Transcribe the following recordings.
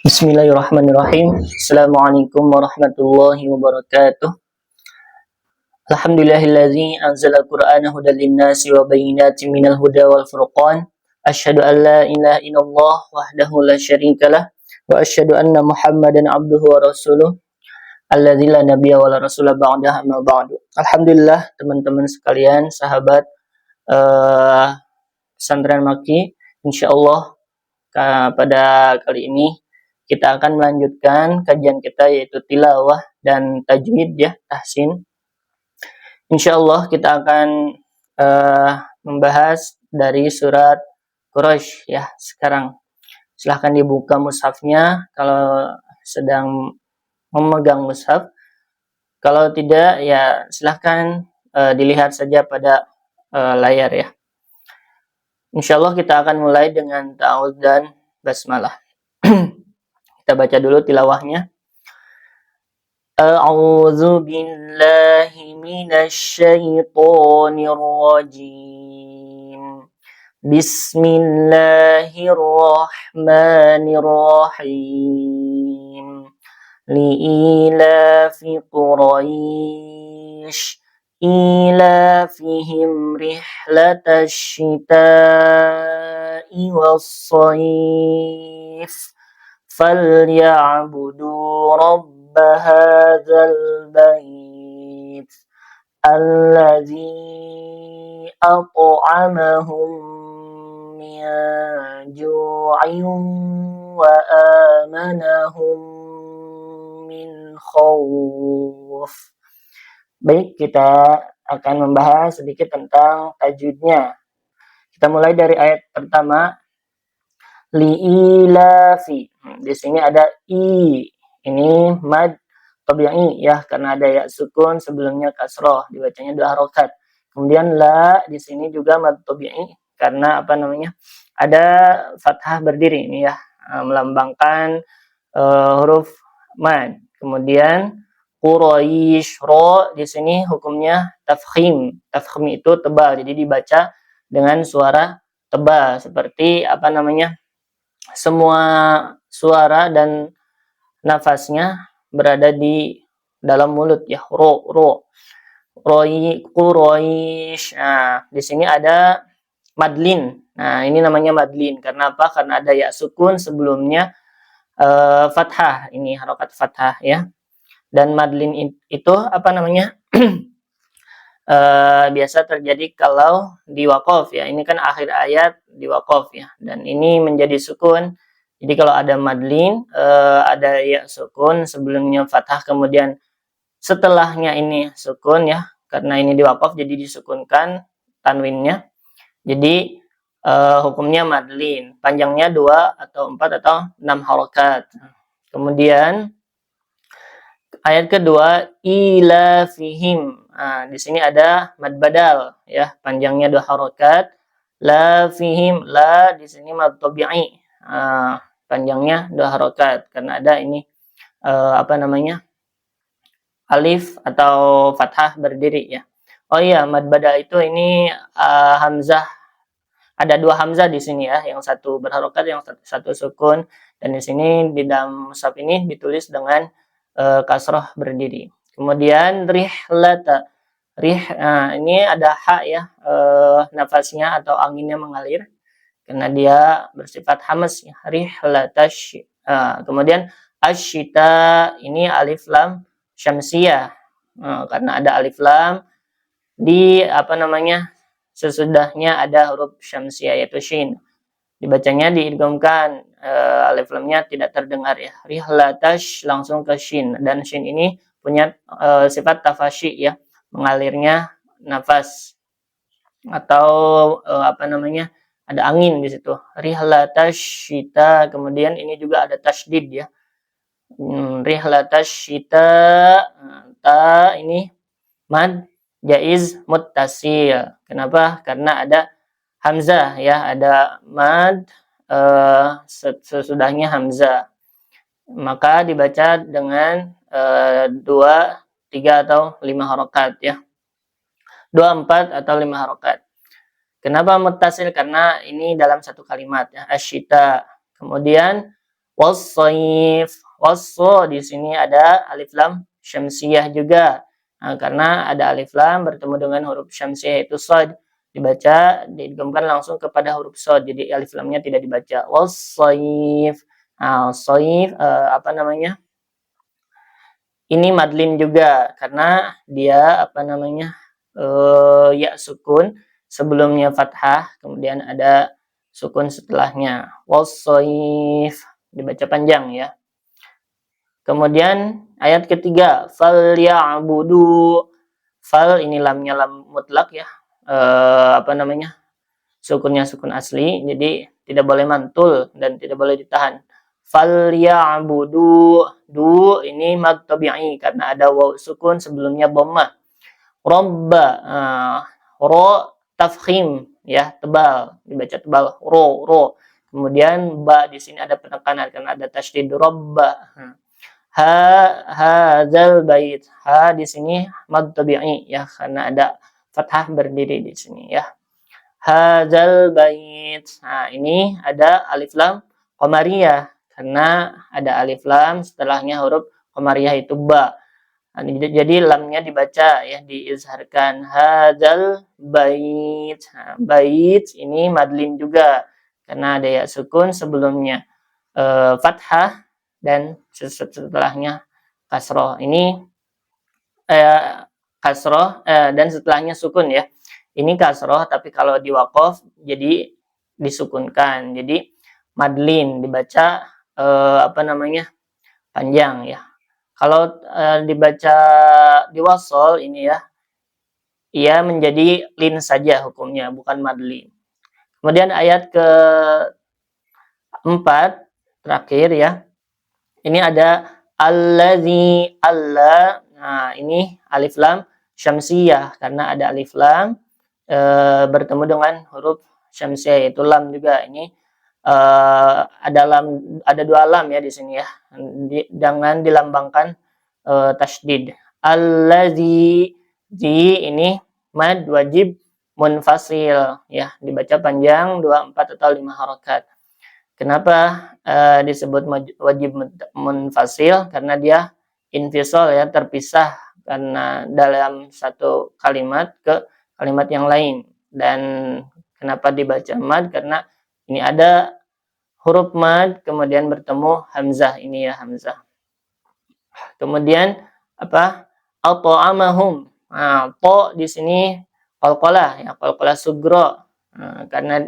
Bismillahirrahmanirrahim. Assalamualaikum warahmatullahi wabarakatuh. Alhamdulillahilladzi anzala al-Qur'ana hudan lin-nasi wa bayyinatin minal huda wal furqan. Asyhadu an la ilaha illallah wahdahu la syarikalah wa asyhadu anna Muhammadan abduhu wa rasuluh alladzi la nabiyya wa la rasula ba'dahu amma ba'du. Alhamdulillah teman-teman sekalian, sahabat pesantren Maki, insyaallah pada kali ini kita akan melanjutkan kajian kita yaitu tilawah dan tajwid ya, tahsin. Insyaallah kita akan membahas dari surat Quraisy ya sekarang. Silahkan dibuka mushafnya kalau sedang memegang mushaf. Kalau tidak ya silahkan dilihat saja pada layar ya. Insyaallah kita akan mulai dengan ta'awudz dan basmalah. Kita baca dulu tilawahnya. A'udzu billahi minasy syaithanir rajim. Bismillahirrahmanirrahim. Li'ilafi Quraisy ilafihim rihlatash syita'i was-shayf. فليعبدوا رب هذا البيت الذي أطعمهم من جوع وآمنهم من خوف. Baik, kita akan membahas sedikit tentang tajwidnya. Kita mulai dari ayat pertama. Li'ilafi. Di sini ada i. Ini mad tabi'i ya, karena ada ya sukun sebelumnya kasroh, dibacanya dua harokat. Kemudian la di sini juga mad tabi'i karena apa namanya? Ada fathah berdiri ini ya, melambangkan huruf mad. Kemudian Quraisy ro di sini hukumnya tafkhim. Tafkhim itu tebal, jadi dibaca dengan suara tebal seperti apa namanya? Semua suara dan nafasnya berada di dalam mulut ya, Quraisy. Nah, di sini ada madlin. Nah, ini namanya madlin karena apa? Karena ada ya sukun sebelumnya fathah. Ini harokat fathah ya. Dan madlin itu apa namanya? Biasa terjadi kalau di waqaf ya. Ini kan akhir ayat di waqaf ya. Dan ini menjadi sukun. Jadi kalau ada madlin, ada ya sukun sebelumnya fathah, kemudian setelahnya ini sukun ya. Karena ini di waqaf jadi disukunkan tanwinnya. Jadi hukumnya madlin. Panjangnya 2 atau 4 atau 6 harokat. Kemudian ayat kedua ilafihim. Nah, di sini ada mad badal ya, panjangnya 2 harokat. La fihim, la di sini mad tabi'i. Panjangnya 2 harokat karena ada ini apa namanya? Alif atau fathah berdiri ya. Oh iya, mad badal itu ini hamzah. Ada 2 hamzah di sini ya, yang satu berharokat, yang satu sukun. Dan di sini di dalam mushaf ini ditulis dengan kasroh berdiri. Kemudian rihlata. Ini ada ha ya, nafasnya atau anginnya mengalir karena dia bersifat hamas ya. Rihlatash. Kemudian asyita, ini alif lam syamsiyah. Karena ada alif lam di apa namanya? Sesudahnya ada huruf syamsiyah yaitu shin. Dibacanya diidghamkan, alif lamnya tidak terdengar ya. Rihlatash langsung ke shin, dan shin ini punya sifat tafashi ya, mengalirnya nafas atau apa namanya? Ada angin di situ. Rihlatash syita, kemudian ini juga ada tasydid ya. Rihlatash syita, ta ini mad jaiz muttasil. Kenapa? Karena ada hamzah ya, ada mad sesudahnya hamzah. Maka dibaca dengan 2, 3 atau 5 harokat ya. 2, 4 atau 5 harokat. Kenapa muttasil? Karena ini dalam satu kalimat ya, asyita. Kemudian Was-shaif. Di sini ada alif lam syamsiyah juga. Nah, karena ada alif lam bertemu dengan huruf syamsiyah yaitu shad, dibaca diidghamkan langsung kepada huruf shad. Jadi alif lamnya tidak dibaca. Was-shaif. Nah, shaif apa namanya? Ini madlin juga karena dia apa namanya? Ya sukun sebelumnya fathah, kemudian ada sukun setelahnya. Was-shaif dibaca panjang ya. Kemudian ayat ketiga, falyabudu. Fal ini lamnya lam mutlak ya. Apa namanya? Sukunnya sukun asli, jadi tidak boleh mantul dan tidak boleh ditahan. Falyabudu. Du ini mad tabi'i karena ada waw sukun sebelumnya dhammah. Robba. Ro tafkhim ya, tebal, dibaca tebal. Ro. Kemudian ba di sini ada penekanan karena ada tasydid robba. Hadzal bait. Ha di sini mad tabi'i ya karena ada fathah berdiri di sini ya. Hadzal bait. Nah, ini ada alif lam qamariyah karena ada alif lam setelahnya huruf qamariyah itu ba. Nah, jadi lamnya dibaca ya, diizharkan. Hadzal bait. Nah, bait ini madlin juga karena ada ya sukun sebelumnya fathah dan setelahnya kasroh. Ini kasroh dan setelahnya sukun ya. Ini kasroh tapi kalau di waqaf jadi disukunkan. Jadi madlin dibaca apa namanya? Panjang ya. Kalau dibaca di wasol ini ya, ia menjadi lin saja hukumnya, bukan madlin. Kemudian ayat ke-4 terakhir ya. Ini ada allazi alla. Nah, ini alif lam syamsiyah karena ada alif lam bertemu dengan huruf syamsiyah yaitu lam juga. Ini ada dua lam ya di sini ya. Dengan dilambangkan tasydid. Allazi ini mad wajib munfasil ya, dibaca panjang 2, 4 atau 5 harokat. Kenapa disebut wajib munfasil? Karena dia infisal ya, terpisah karena dalam satu kalimat ke kalimat yang lain. Dan kenapa dibaca mad? Karena ini ada huruf mad kemudian bertemu hamzah ini ya, hamzah. Kemudian apa? At'amahum. Nah, to di sini qalqalah ya, qalqalah sugro. Nah, karena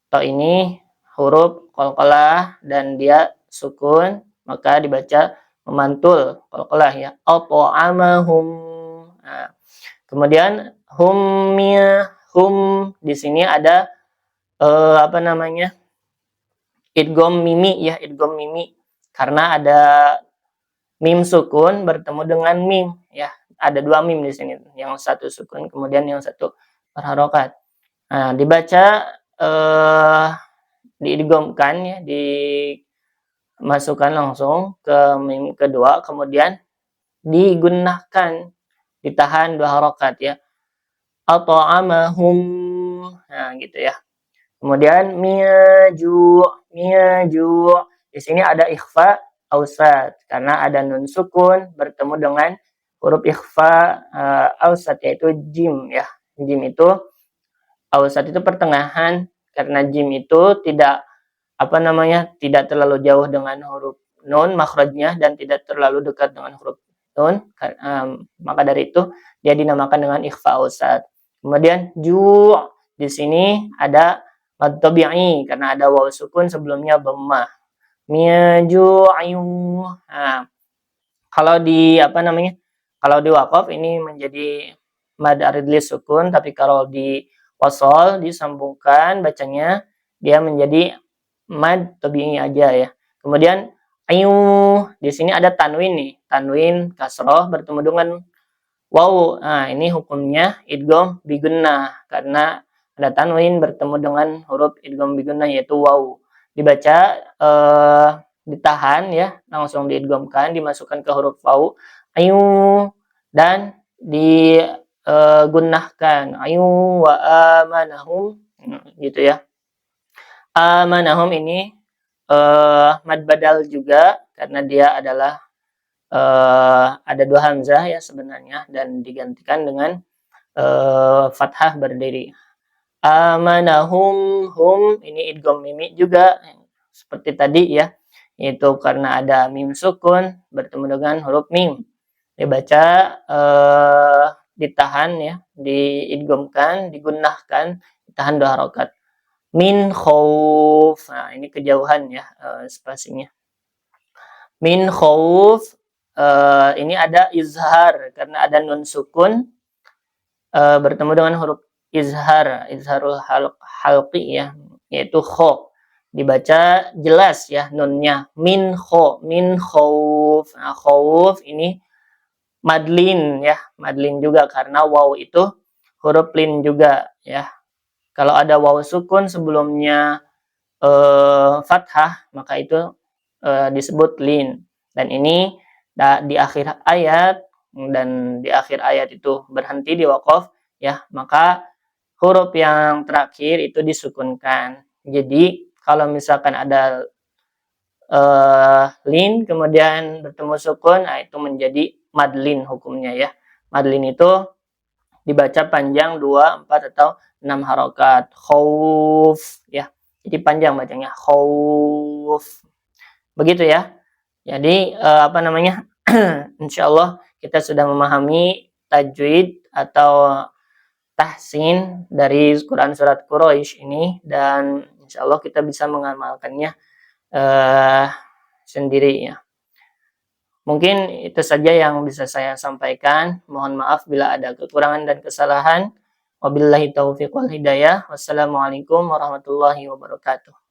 to ini huruf qalqalah dan dia sukun, maka dibaca memantul qalqalah ya. At'amahum. Nah, kemudian hum di sini ada apa namanya? Idgham mimi ya, idgham mimi karena ada mim sukun bertemu dengan mim ya. Ada dua mim di sini, yang satu sukun kemudian yang satu berharokat. Nah, dibaca diidghamkan ya, dimasukkan langsung ke mim kedua, kemudian digunakan, ditahan 2 harokat ya. At'amahum. Nah, gitu ya. Kemudian miaju. Di sini ada ikhfa ausat karena ada nun sukun bertemu dengan huruf ikhfa ausat yaitu jim ya. Jim itu ausat itu pertengahan karena jim itu tidak apa namanya, tidak terlalu jauh dengan huruf nun makhrajnya dan tidak terlalu dekat dengan huruf nun, maka dari itu dia dinamakan dengan ikhfa ausat. Kemudian di sini ada mad tabi'i karena ada waw sukun sebelumnya dhammah. Miaju'u. Nah, kalau di apa namanya? Kalau di waqaf ini menjadi mad aridli sukun, tapi kalau di wasol disambungkan bacanya dia menjadi mad tabi'i aja ya. Kemudian ayu di sini ada tanwin nih, tanwin kasroh bertemu dengan waw. Nah, ini hukumnya idgham bigunnah karena ada tanwin bertemu dengan huruf idgham bigunnah yaitu waw. Dibaca ditahan ya, langsung diidghamkan, dimasukkan ke huruf waw. Ayu dan digunnahkan. Ayu wa amanahum gitu ya. Amanahum ini mad badal juga karena dia adalah ada 2 hamzah ya sebenarnya dan digantikan dengan fathah berdiri. Amanahum, hum ini idgham mimi juga seperti tadi ya, yaitu karena ada mim sukun bertemu dengan huruf mim. Dibaca ditahan ya, diidghamkan, digunnahkan, ditahan 2 harokat. Min khauf. Nah, ini kejauhan ya spasinya. Min khauf ini ada izhar karena ada nun sukun bertemu dengan huruf izharul halqi ya, yaitu kho. Dibaca jelas ya nunnya min khauf. Nah, khauf ini madlin ya, madlin juga karena waw itu huruf lin juga ya. Kalau ada waw sukun sebelumnya fathah maka itu disebut lin. Dan ini di akhir ayat dan di akhir ayat itu berhenti di waqaf ya, maka huruf yang terakhir itu disukunkan. Jadi kalau misalkan ada lin kemudian bertemu sukun, nah itu menjadi madlin hukumnya ya. Madlin itu dibaca panjang 2, 4 atau 6 harokat. Khauf ya. Jadi panjang bacanya khauf. Begitu ya. Jadi apa namanya? Insyaallah kita sudah memahami tajwid atau tahsin dari Quran surat Quraisy ini dan insyaallah kita bisa mengamalkannya sendiri ya. Mungkin itu saja yang bisa saya sampaikan. Mohon maaf bila ada kekurangan dan kesalahan. Wabillahi taufiq wal hidayah. Wassalamualaikum warahmatullahi wabarakatuh.